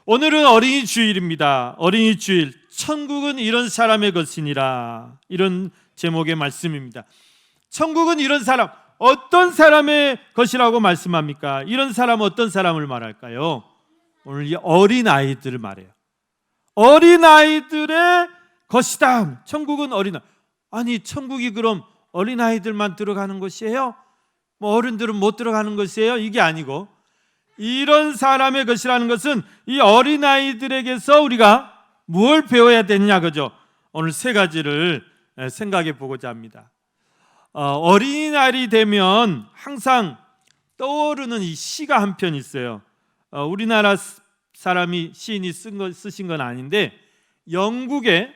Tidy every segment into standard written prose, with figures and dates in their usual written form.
오늘은 어린이 주일입니다. 어린이 주일, 천국은 이런 사람의 것이니라, 이런 제목의 말씀입니다. 천국은 이런 사람, 어떤 사람의 것이라고 말씀합니까? 이런 사람 어떤 사람을 말할까요? 오늘 이 어린아이들을 말해요. 어린아이들의 것이다. 천국은 아니 천국이 그럼 어린아이들만 들어가는 것이에요? 뭐 어른들은 못 들어가는 것이에요? 이게 아니고, 이런 사람의 것이라는 것은 이 어린아이들에게서 우리가 무엇을 배워야 되느냐, 그죠? 오늘 세 가지를 생각해 보고자 합니다. 어린이날이 되면 항상 떠오르는 이 시가 한 편 있어요. 우리나라 사람이 시인이 쓰신 건 아닌데, 영국의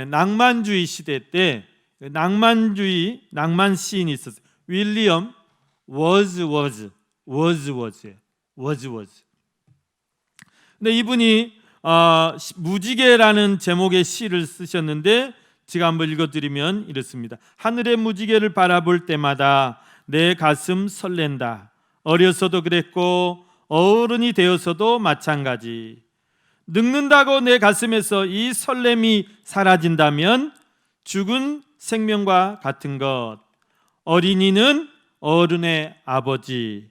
낭만주의 시대 때 낭만 시인이 있었어요. 윌리엄 워즈워즈. 근데 이분이 무지개라는 제목의 시를 쓰셨는데, 제가 한번 읽어드리면 이렇습니다. 하늘의 무지개를 바라볼 때마다 내 가슴 설렌다. 어려서도 그랬고 어른이 되어서도 마찬가지. 늙는다고 내 가슴에서 이 설렘이 사라진다면 죽은 생명과 같은 것. 어린이는 어른의 아버지.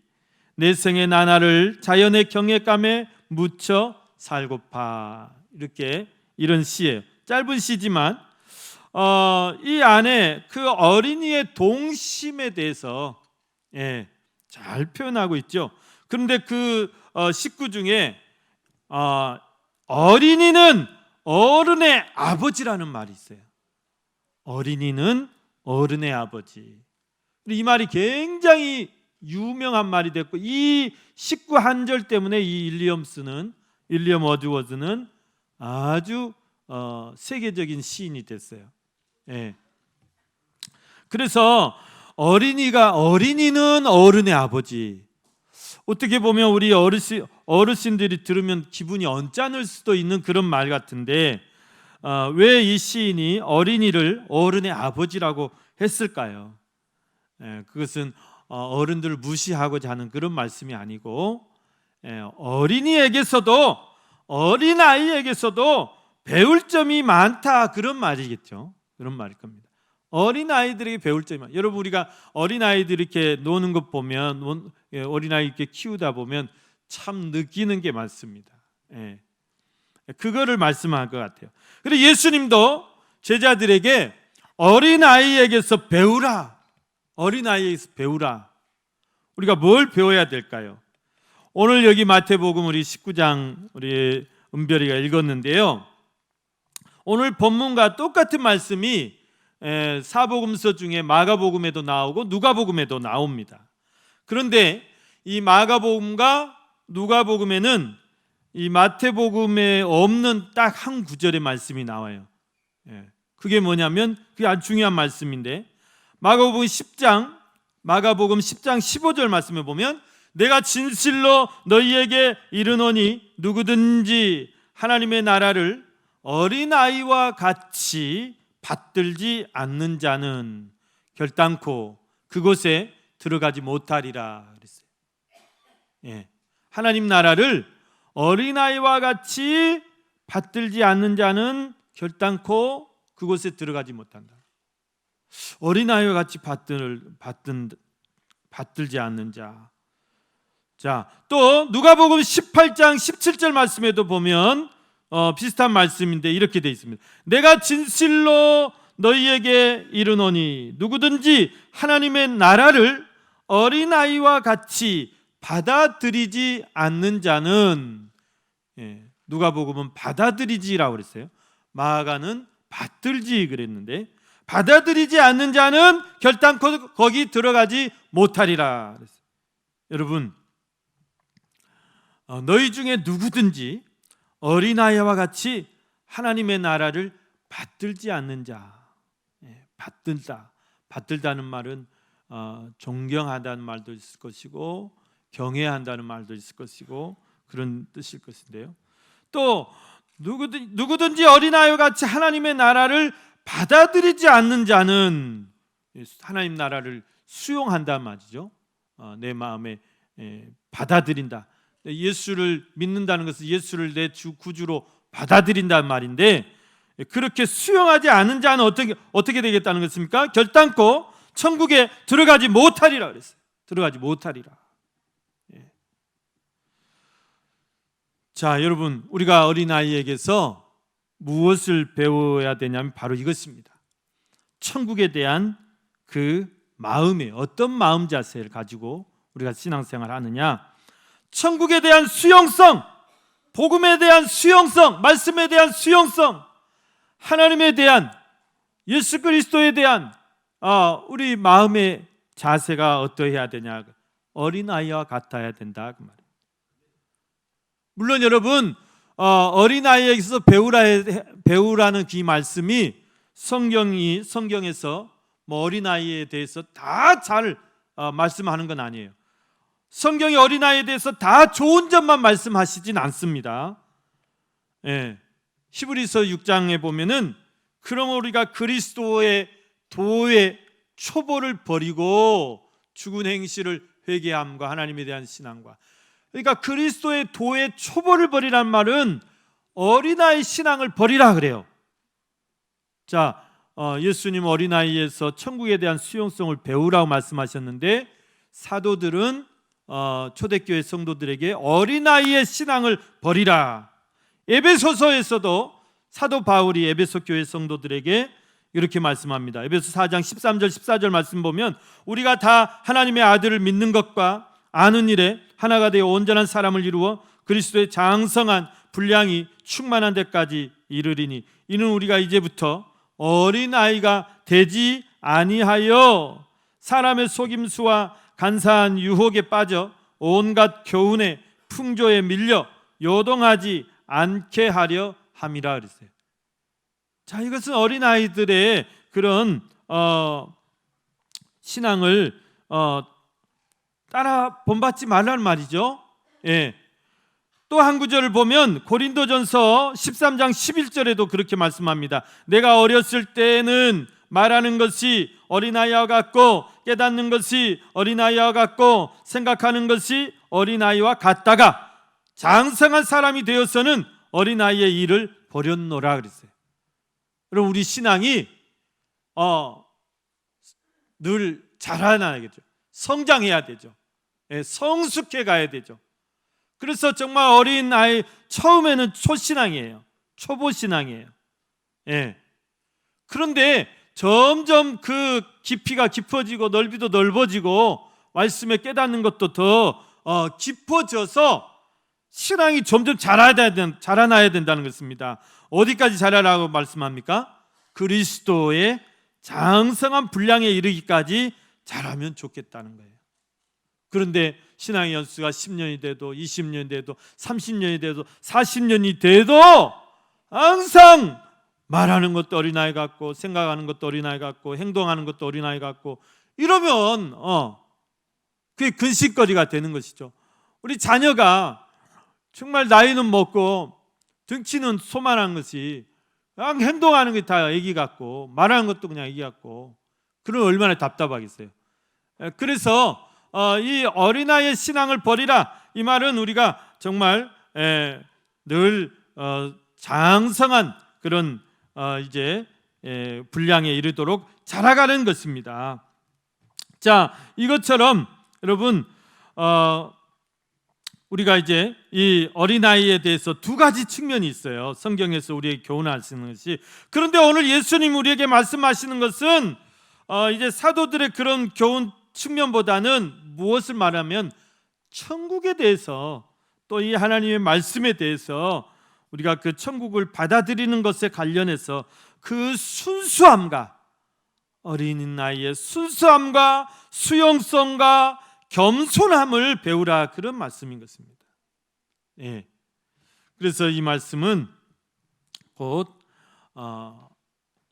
내 생의 나날을 자연의 경외감에 묻혀 살고파. 이런 시예요. 짧은 시지만 이 안에 그 어린이의 동심에 대해서 잘 표현하고 있죠. 그런데 그 식구 중에 어린이는 어른의 아버지라는 말이 있어요. 어린이는 어른의 아버지. 이 말이 굉장히 유명한 말이 됐고, 이 19한절 때문에 이 윌리엄 워즈워즈는 아주 세계적인 시인이 됐어요. 그래서 어린이는 어른의 아버지. 어떻게 보면 우리 어르신들이 들으면 기분이 언짢을 수도 있는 그런 말 같은데, 왜 이 시인이 어린이를 어른의 아버지라고 했을까요? 그것은 어른들을 무시하고자 하는 그런 말씀이 아니고, 어린이에게서도 어린아이에게서도 배울 점이 많다, 그런 말이겠죠. 그런 말일 겁니다. 어린아이들에게 배울 점이 많아요. 여러분, 우리가 어린아이들 이렇게 노는 것 보면, 어린아이 이렇게 키우다 보면 참 느끼는 게 많습니다. 그거를 말씀한 것 같아요. 그리고 예수님도 제자들에게 어린아이에게서 배우라. 어린아이에게서 배우라. 우리가 뭘 배워야 될까요? 오늘 여기 마태복음 우리 19장 우리 은별이가 읽었는데요, 오늘 본문과 똑같은 말씀이 사복음서 중에 마가복음에도 나오고 누가복음에도 나옵니다. 그런데 이 마가복음과 누가복음에는 이 마태복음에 없는 딱 한 구절의 말씀이 나와요. 그게 뭐냐면, 그게 아주 중요한 말씀인데, 마가복음 10장 15절 말씀에 보면, 내가 진실로 너희에게 이르노니 누구든지 하나님의 나라를 어린아이와 같이 받들지 않는 자는 결단코 그곳에 들어가지 못하리라 그랬어요. 하나님 나라를 어린아이와 같이 받들지 않는 자는 결단코 그곳에 들어가지 못한다. 어린아이와 같이 받들지 않는 자. 자, 또 누가복음 18장 17절 말씀에도 보면 비슷한 말씀인데 이렇게 되어 있습니다. 내가 진실로 너희에게 이르노니 누구든지 하나님의 나라를 어린아이와 같이 받아들이지 않는 자는, 누가복음은 받아들이지라고 그랬어요. 마가는 받들지 그랬는데, 받아들이지 않는 자는 결단코 거기 들어가지 못하리라 그랬어요. 여러분, 너희 중에 누구든지 어린아이와 같이 하나님의 나라를 받들지 않는 자. 받들다는 말은 존경하다는 말도 있을 것이고 경외한다는 말도 있을 것이고 그런 뜻일 것인데요, 또 누구든지 어린아이와 같이 하나님의 나라를 받아들이지 않는 자는, 하나님 나라를 수용한단 말이죠. 내 마음에 받아들인다. 예수를 믿는다는 것은 예수를 내 주 구주로 받아들인다는 말인데, 그렇게 수용하지 않은 자는 어떻게 되겠다는 것입니까? 결단코 천국에 들어가지 못하리라 그랬어요. 들어가지 못하리라. 예. 자, 여러분, 우리가 어린아이에게서 무엇을 배워야 되냐면 바로 이것입니다. 천국에 대한 그 마음에 어떤 마음 자세를 가지고 우리가 신앙생활을 하느냐, 천국에 대한 수용성, 복음에 대한 수용성, 말씀에 대한 수용성, 하나님에 대한, 예수 그리스도에 대한 우리 마음의 자세가 어떠해야 되냐, 어린아이와 같아야 된다 그 말이에요. 물론 여러분, 어린아이에게 있어서 배우라는 이 말씀이 성경에서 뭐 어린아이에 대해서 다 잘 말씀하는 건 아니에요. 성경이 어린아이에 대해서 다 좋은 점만 말씀하시진 않습니다. 예. 히브리서 6장에 보면은, 그럼 우리가 그리스도의 도의 초보를 버리고 죽은 행실을 회개함과 하나님에 대한 신앙과, 그러니까 그리스도의 도의 초보를 버리란 말은 어린아이 신앙을 버리라 그래요. 자, 예수님 어린아이에서 천국에 대한 수용성을 배우라고 말씀하셨는데, 사도들은 초대교회 성도들에게 어린아이의 신앙을 버리라. 에베소서에서도 사도 바울이 에베소 교회 성도들에게 이렇게 말씀합니다. 에베소 4장 13절 14절 말씀 보면, 우리가 다 하나님의 아들을 믿는 것과 아는 일에 하나가 되어 온전한 사람을 이루어 그리스도의 장성한 분량이 충만한 데까지 이르리니, 이는 우리가 이제부터 어린아이가 되지 아니하여 사람의 속임수와 간사한 유혹에 빠져 온갖 교훈의 풍조에 밀려 요동하지 않게 하려 함이라 그랬어요. 자, 이것은 어린아이들의 그런 신앙을 따라 본받지 말라는 말이죠. 예. 또 한 구절을 보면 고린도전서 13장 11절에도 그렇게 말씀합니다. 내가 어렸을 때는 말하는 것이 어린아이와 같고 깨닫는 것이 어린아이와 같고 생각하는 것이 어린아이와 같다가 장성한 사람이 되어서는 어린아이의 일을 버렸노라 그랬어요. 그럼 우리 신앙이 늘 자라나야겠죠. 성장해야 되죠. 성숙해 가야 되죠. 그래서 정말 어린아이 처음에는 초신앙이에요. 초보신앙이에요. 예. 그런데 점점 그 깊이가 깊어지고 넓이도 넓어지고 말씀에 깨닫는 것도 더 깊어져서 신앙이 점점 자라나야 된다는 것입니다. 어디까지 자라라고 말씀합니까? 그리스도의 장성한 분량에 이르기까지 자라면 좋겠다는 거예요. 그런데 신앙의 연수가 10년이 돼도 20년이 돼도 30년이 돼도 40년이 돼도 항상 말하는 것도 어린아이 같고 생각하는 것도 어린아이 같고 행동하는 것도 어린아이 같고 이러면 그게 근심거리가 되는 것이죠. 우리 자녀가 정말 나이는 먹고 등치는 소만한 것이 그냥 행동하는 게 다 애기 같고 말하는 것도 그냥 애기 같고, 그러면 얼마나 답답하겠어요. 그래서 이 어린아이의 신앙을 버리라, 이 말은 우리가 정말 늘 장성한 그런 이제 분량에 이르도록 자라가는 것입니다. 자, 이것처럼 여러분 우리가 이제 이 어린아이에 대해서 두 가지 측면이 있어요. 성경에서 우리에게 교훈하시는 것이. 그런데 오늘 예수님 우리에게 말씀하시는 것은 이제 사도들의 그런 교훈 측면보다는 무엇을 말하면 천국에 대해서, 또 이 하나님의 말씀에 대해서 우리가 그 천국을 받아들이는 것에 관련해서 그 순수함과 어린아이의 순수함과 수용성과 겸손함을 배우라, 그런 말씀인 것입니다. 예. 그래서 이 말씀은 곧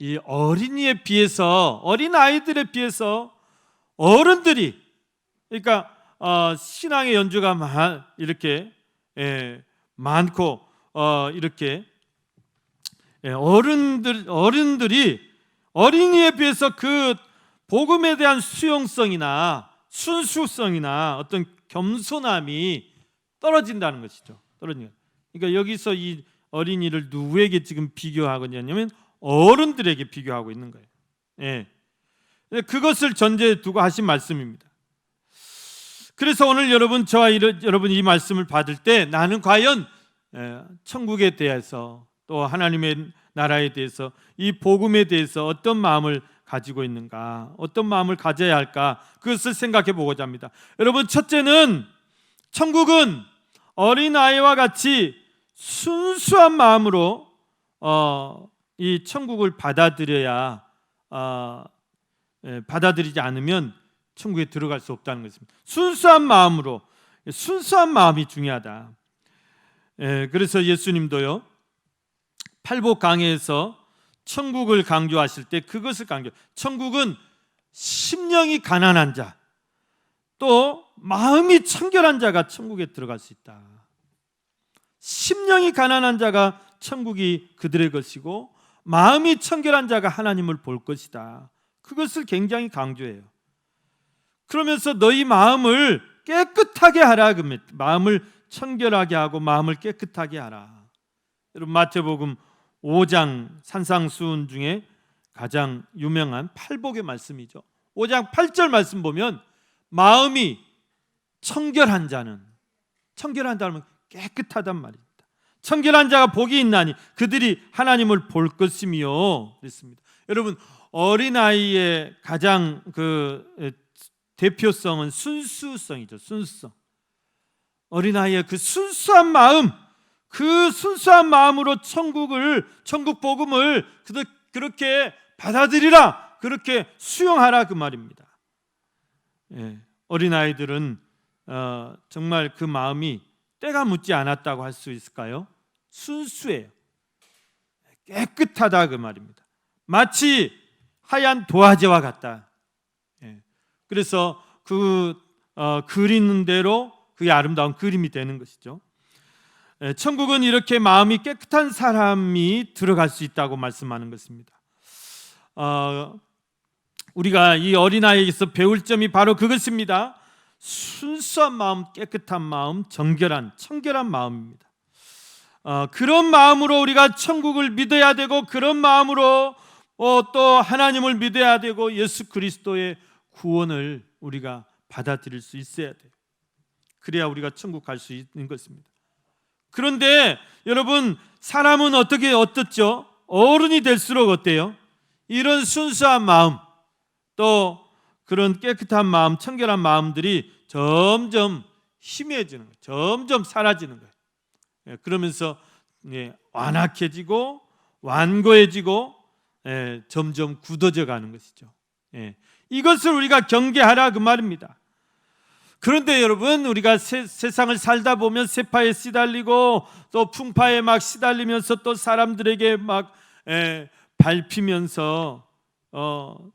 이 어린이에 비해서, 어린 아이들에 비해서 어른들이, 그러니까 신앙의 연주가 이렇게 많고 이렇게 어른들이 어린이에 비해서 그 복음에 대한 수용성이나 순수성이나 어떤 겸손함이 떨어진다는 것이죠. 그러니까 여기서 이 어린이를 누구에게 지금 비교하고 있냐면 어른들에게 비교하고 있는 거예요. 예. 그것을 전제에 두고 하신 말씀입니다. 그래서 오늘 저와 여러분 이 말씀을 받을 때 나는 과연 천국에 대해서 또 하나님의 나라에 대해서 이 복음에 대해서 어떤 마음을 가지고 있는가, 어떤 마음을 가져야 할까, 그것을 생각해 보고자 합니다. 여러분, 첫째는 천국은 어린아이와 같이 순수한 마음으로 이 천국을 받아들이지 않으면 천국에 들어갈 수 없다는 것입니다. 순수한 마음이 중요하다. 그래서 예수님도요, 팔복 강해에서 천국을 강조하실 때 그것을 천국은 심령이 가난한 자, 또 마음이 청결한 자가 천국에 들어갈 수 있다. 심령이 가난한 자가 천국이 그들의 것이고 마음이 청결한 자가 하나님을 볼 것이다. 그것을 굉장히 강조해요. 그러면서 너희 마음을 깨끗하게 하라. 마음을 청결하게 하고 마음을 깨끗하게 하라. 여러분, 마태복음 5장 산상수훈 중에 가장 유명한 팔복의 말씀이죠. 5장 8절 말씀 보면 마음이 청결한 자는 깨끗하단 말입니다. 청결한 자가 복이 있나니 그들이 하나님을 볼 것이며 그랬습니다. 여러분, 어린아이의 가장 대표성은 순수성이죠. 순수성. 어린아이의 그 순수한 마음으로 천국 복음을 그렇게 받아들이라, 그렇게 수용하라, 그 말입니다. 어린아이들은 정말 그 마음이 때가 묻지 않았다고 할 수 있을까요? 순수해요. 깨끗하다, 그 말입니다. 마치 하얀 도화지와 같다. 그래서 그리는 대로 그게 아름다운 그림이 되는 것이죠. 천국은 이렇게 마음이 깨끗한 사람이 들어갈 수 있다고 말씀하는 것입니다. 우리가 이 어린아이에게서 배울 점이 바로 그것입니다. 순수한 마음, 깨끗한 마음, 청결한 마음입니다. 그런 마음으로 우리가 천국을 믿어야 되고, 그런 마음으로 또 하나님을 믿어야 되고, 예수 그리스도의 구원을 우리가 받아들일 수 있어야 돼요. 그래야 우리가 천국 갈 수 있는 것입니다. 그런데 여러분, 사람은 어떻죠? 어른이 될수록 어때요? 이런 순수한 마음, 또 그런 깨끗한 마음, 청결한 마음들이 점점 희미해지는 거예요. 점점 사라지는 거예요. 그러면서 완악해지고 완고해지고 점점 굳어져 가는 것이죠. 이것을 우리가 경계하라, 그 말입니다. 그런데 여러분, 우리가 세상을 살다 보면 세파에 시달리고 또 풍파에 막 시달리면서 또 사람들에게 막 밟히면서 또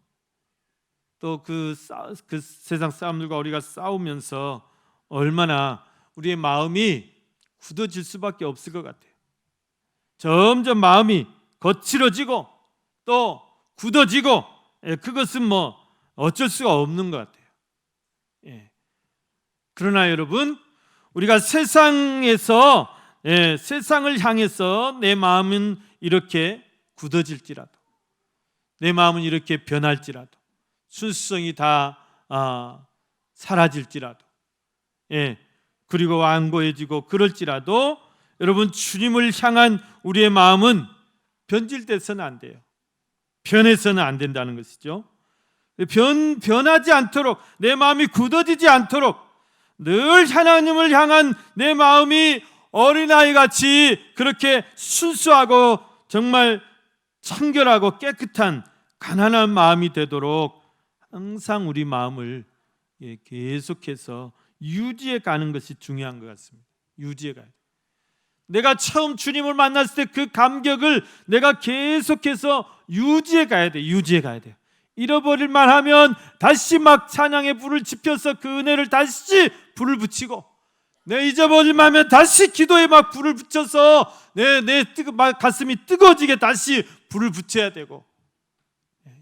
그 세상 사람들과 우리가 싸우면서 얼마나 우리의 마음이 굳어질 수밖에 없을 것 같아요. 점점 마음이 거칠어지고 또 굳어지고, 그것은 뭐 어쩔 수가 없는 것 같아요. 그러나 여러분, 우리가 세상을 향해서 내 마음은 이렇게 굳어질지라도, 내 마음은 이렇게 변할지라도, 순수성이 다 사라질지라도, 그리고 완고해지고 그럴지라도, 여러분, 주님을 향한 우리의 마음은 변질돼서는 안 돼요. 변해서는 안 된다는 것이죠. 변하지 않도록, 내 마음이 굳어지지 않도록 늘 하나님을 향한 내 마음이 어린아이같이 그렇게 순수하고 정말 청결하고 깨끗한 가난한 마음이 되도록 항상 우리 마음을 계속해서 유지해 가는 것이 중요한 것 같습니다. 유지해 가야 돼요. 내가 처음 주님을 만났을 때 그 감격을 내가 계속해서 유지해 가야 돼요. 유지해 가야 돼요. 잃어버릴만 하면 다시 막 찬양의 불을 지펴서 그 은혜를 다시 불을 붙이고, 내 잊어버릴만 하면 다시 기도에 막 불을 붙여서 내 가슴이 뜨거워지게 다시 불을 붙여야 되고,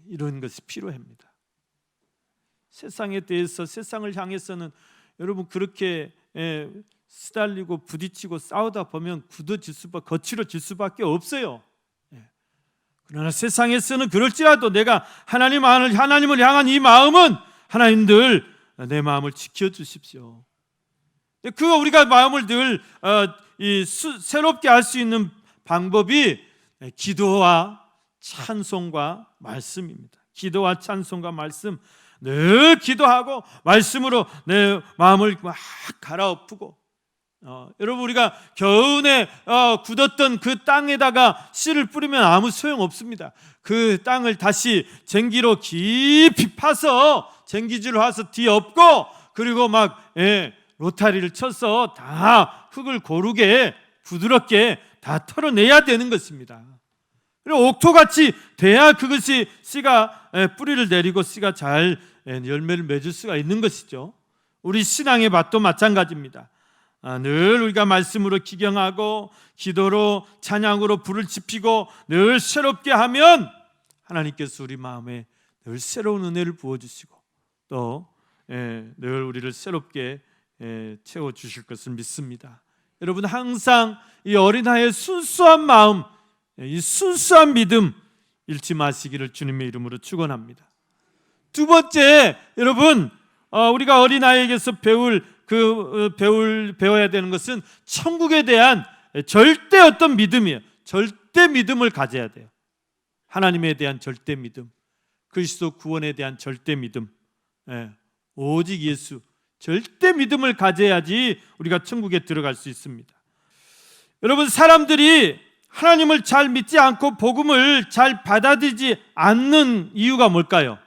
이런 것이 필요합니다. 세상에 대해서, 세상을 향해서는 여러분 그렇게 시달리고 부딪히고 싸우다 보면 거칠어질 수밖에 없어요. 그러나 세상에서는 그럴지라도 내가 하나님을 향한 이 마음은 하나님 늘 내 마음을 지켜주십시오. 그거 우리가 마음을 늘 새롭게 할 수 있는 방법이 기도와 찬송과 말씀입니다. 기도와 찬송과 말씀, 늘 기도하고 말씀으로 내 마음을 막 갈아엎고, 여러분 우리가 겨우내 굳었던 그 땅에다가 씨를 뿌리면 아무 소용 없습니다. 그 땅을 다시 쟁기로 깊이 파서 쟁기질로 와서 뒤엎고, 그리고 막 로타리를 쳐서 다 흙을 고르게 부드럽게 다 털어내야 되는 것입니다. 그리고 옥토같이 돼야 그것이 씨가 뿌리를 내리고 씨가 잘 열매를 맺을 수가 있는 것이죠. 우리 신앙의 밭도 마찬가지입니다. 늘 우리가 말씀으로 기경하고 기도로 찬양으로 불을 지피고 늘 새롭게 하면 하나님께서 우리 마음에 늘 새로운 은혜를 부어주시고 또 늘 우리를 새롭게 채워주실 것을 믿습니다. 여러분 항상 이 어린아이의 순수한 마음, 이 순수한 믿음 잃지 마시기를 주님의 이름으로 축원합니다. 두 번째, 여러분 우리가 어린아이에게서 배워야 되는 것은 천국에 대한 절대 어떤 믿음이에요. 절대 믿음을 가져야 돼요. 하나님에 대한 절대 믿음, 그리스도 구원에 대한 절대 믿음, 오직 예수, 절대 믿음을 가져야지 우리가 천국에 들어갈 수 있습니다. 여러분 사람들이 하나님을 잘 믿지 않고 복음을 잘 받아들이지 않는 이유가 뭘까요?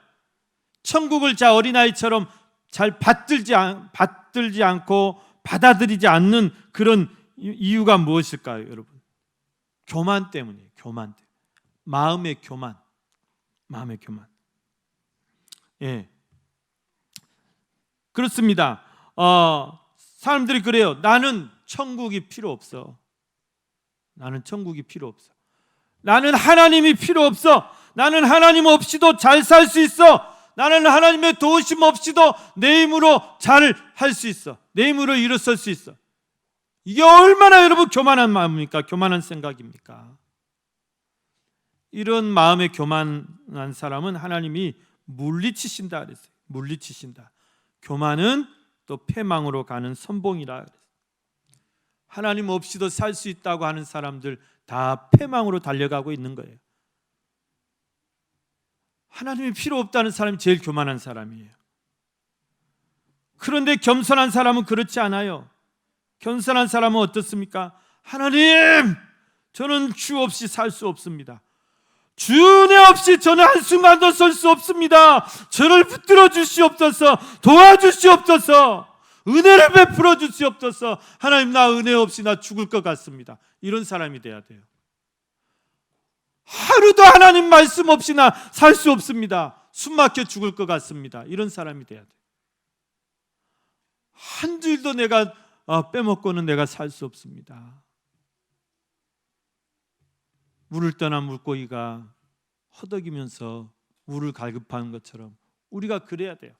천국을 어린아이처럼 잘 받들지 않고 받아들이지 않는 그런 이유가 무엇일까요, 여러분? 교만 때문이에요. 교만 때문에. 마음의 교만. 그렇습니다. 사람들이 그래요. 나는 천국이 필요 없어. 나는 천국이 필요 없어. 나는 하나님이 필요 없어. 나는 하나님 없이도 잘 살 수 있어. 나는 하나님의 도우심 없이도 내 힘으로 잘 할 수 있어. 내 힘으로 일어설 수 있어. 이게 얼마나 여러분 교만한 마음입니까? 교만한 생각입니까? 이런 마음에 교만한 사람은 하나님이 물리치신다 그랬어요. 물리치신다. 교만은 또 패망으로 가는 선봉이라 그랬어요. 하나님 없이도 살 수 있다고 하는 사람들 다 패망으로 달려가고 있는 거예요. 하나님이 필요 없다는 사람이 제일 교만한 사람이에요. 그런데 겸손한 사람은 그렇지 않아요. 겸손한 사람은 어떻습니까? 하나님, 저는 주 없이 살 수 없습니다. 주 은혜 없이 저는 한순간도 설 수 없습니다. 저를 붙들어 주시옵소서. 도와주시옵소서. 은혜를 베풀어 주시옵소서. 하나님, 나 은혜 없이 나 죽을 것 같습니다. 이런 사람이 돼야 돼요. 하루도 하나님 말씀 없이 나 살 수 없습니다. 숨 막혀 죽을 것 같습니다. 이런 사람이 돼야 돼요. 한 줄도 내가 빼먹고는 내가 살 수 없습니다. 물을 떠난 물고기가 허덕이면서 물을 갈급하는 것처럼 우리가 그래야 돼요.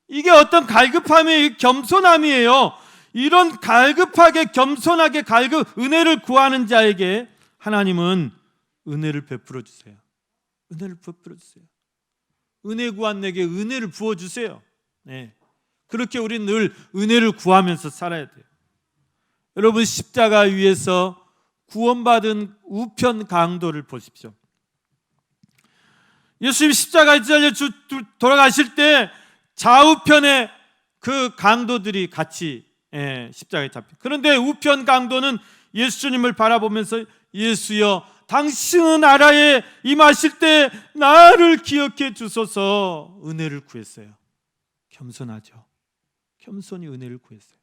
이게 어떤 갈급함이 겸손함이에요. 이런 갈급하게 겸손하게 은혜를 구하는 자에게 하나님은 은혜를 베풀어 주세요. 은혜를 베풀어 주세요. 은혜 구한 내게 은혜를 부어 주세요. 네. 그렇게 우리는 늘 은혜를 구하면서 살아야 돼요. 여러분 십자가 위에서 구원받은 우편 강도를 보십시오. 예수님 십자가에 잘려 돌아가실 때 좌우편에 그 강도들이 같이 십자가에 잡혀. 그런데 우편 강도는 예수님을 바라보면서 예수여, 당신은 나라에 임하실 때 나를 기억해 주소서 은혜를 구했어요. 겸손하죠. 겸손히 은혜를 구했어요.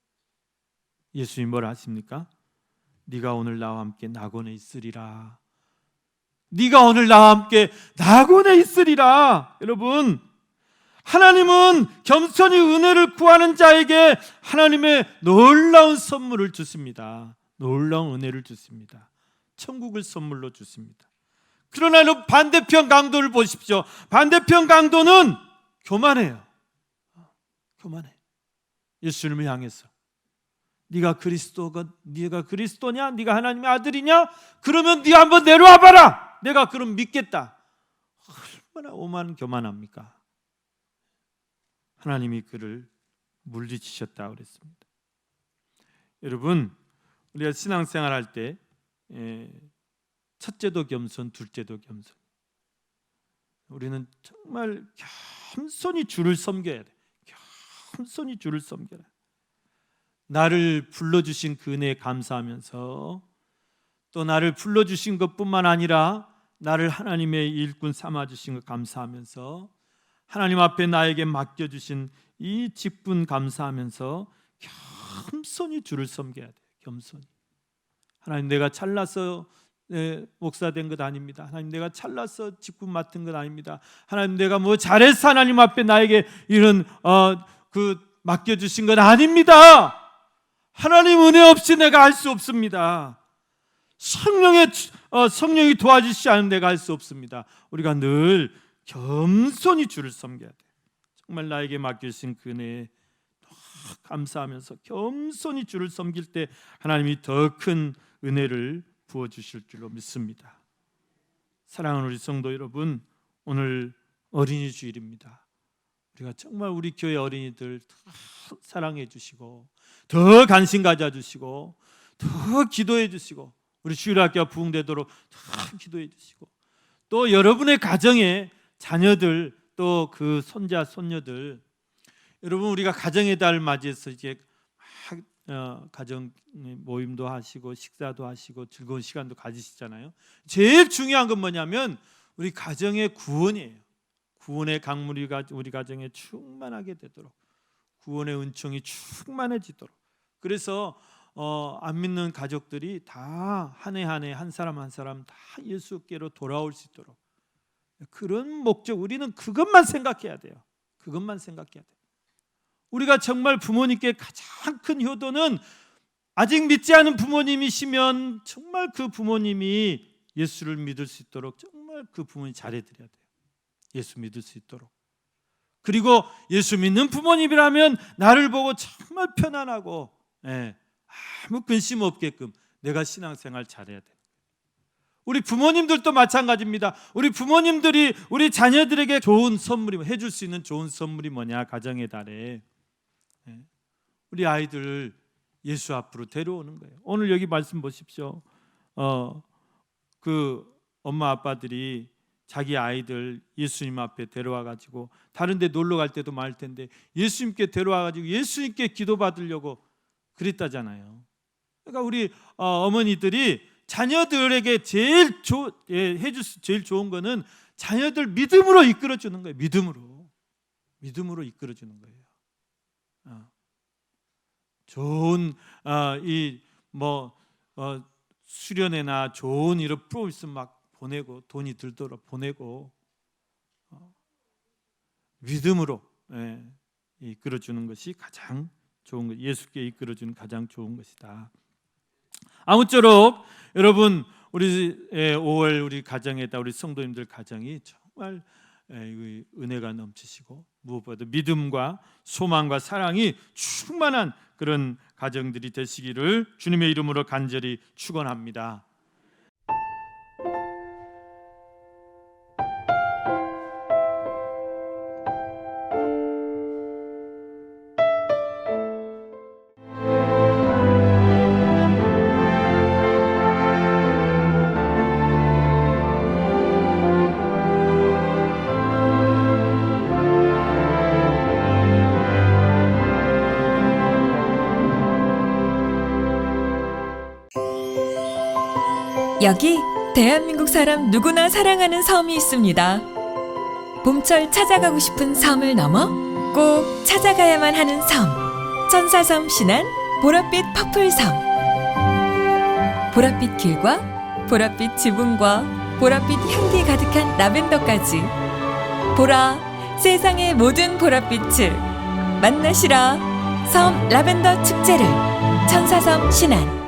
예수님 뭐라 하십니까? 네가 오늘 나와 함께 낙원에 있으리라. 네가 오늘 나와 함께 낙원에 있으리라. 여러분, 하나님은 겸손히 은혜를 구하는 자에게 하나님의 놀라운 선물을 주십니다. 놀라운 은혜를 주십니다. 천국을 선물로 주십니다. 그러나 반대편 강도를 보십시오. 반대편 강도는 교만해요. 교만해. 예수님을 향해서 네가 그리스도냐? 네가 하나님의 아들이냐? 그러면 네가 한번 내려와 봐라. 내가 그럼 믿겠다. 얼마나 오만교만합니까? 하나님이 그를 물리치셨다 그랬습니다. 여러분, 우리가 신앙생활 할 때 첫째도 겸손, 둘째도 겸손. 우리는 정말 겸손히 주를 섬겨야 돼. 겸손히 주를 섬겨라. 나를 불러주신 그 은혜에 감사하면서, 또 나를 불러주신 것뿐만 아니라 나를 하나님의 일꾼 삼아주신 것 감사하면서, 하나님 앞에 나에게 맡겨주신 이 직분 감사하면서 겸손히 주를 섬겨야 돼요. 겸손히. 하나님, 내가 잘나서 목사 된 것 아닙니다. 하나님, 내가 잘나서 직분 맡은 것 아닙니다. 하나님, 내가 뭐 잘해서 하나님 앞에 나에게 이런 맡겨주신 건 아닙니다. 하나님 은혜 없이 내가 할 수 없습니다. 성령이 도와주시지 않으면 내가 할 수 없습니다. 우리가 늘 겸손히 주를 섬겨야 돼요. 정말 나에게 맡겨주신 그 은혜에 감사하면서 겸손히 주를 섬길 때 하나님이 더 큰 은혜를 부어주실 줄로 믿습니다. 사랑하는 우리 성도 여러분, 오늘 어린이 주일입니다. 우리가 정말 우리 교회 어린이들 더 사랑해 주시고, 더 관심 가져주시고, 더 기도해 주시고, 우리 주일학교가 부흥되도록 더 기도해 주시고, 또 여러분의 가정에 자녀들, 또 그 손자 손녀들, 여러분, 우리가 가정의 달 맞이해서 이제 가정 모임도 하시고 식사도 하시고 즐거운 시간도 가지시잖아요. 제일 중요한 건 뭐냐면 우리 가정의 구원이에요. 구원의 강물이 우리 가정에 충만하게 되도록, 구원의 은총이 충만해지도록. 그래서 안 믿는 가족들이 다 한 해 한 해 한 사람 한 사람 다 예수께로 돌아올 수 있도록, 그런 목적, 우리는 그것만 생각해야 돼요. 그것만 생각해야 돼요. 우리가 정말 부모님께 가장 큰 효도는, 아직 믿지 않은 부모님이시면 정말 그 부모님이 예수를 믿을 수 있도록 정말 그 부모님 잘해드려야 돼요. 예수 믿을 수 있도록. 그리고 예수 믿는 부모님이라면 나를 보고 정말 편안하고 아무 근심 없게끔 내가 신앙생활 잘해야 돼요. 우리 부모님들도 마찬가지입니다. 우리 부모님들이 우리 자녀들에게 좋은 선물이, 해줄 수 있는 좋은 선물이 뭐냐? 가정의 달에 우리 아이들을 예수 앞으로 데려오는 거예요. 오늘 여기 말씀 보십시오. 그 엄마 아빠들이 자기 아이들 예수님 앞에 데려와 가지고, 다른 데 놀러 갈 때도 많을 텐데 예수님께 데려와 가지고 예수님께 기도받으려고 그랬다잖아요. 그러니까 우리 어머니들이 자녀들에게 제일 좋은 거는 자녀들 믿음으로 이끌어 주는 거예요. 믿음으로 이끌어 주는 거예요. 좋은 수련회나 좋은 이런 프로그램 막 보내고, 돈이 들도록 보내고, 믿음으로 이끌어 주는 것이 가장 좋은 것, 예수께 이끌어 주는 가장 좋은 것이다. 아무쪼록 여러분, 우리 5월 우리 가정에다 우리 성도님들 가정이 정말 은혜가 넘치시고, 무엇보다도 믿음과 소망과 사랑이 충만한 그런 가정들이 되시기를 주님의 이름으로 간절히 축원합니다. 여기 대한민국 사람 누구나 사랑하는 섬이 있습니다. 봄철 찾아가고 싶은 섬을 넘어 꼭 찾아가야만 하는 섬, 천사섬 신안 보랏빛 퍼플섬. 보랏빛 길과 보랏빛 지붕과 보랏빛 향기 가득한 라벤더까지, 보라 세상의 모든 보랏빛을 만나시라. 섬 라벤더 축제를 천사섬 신안.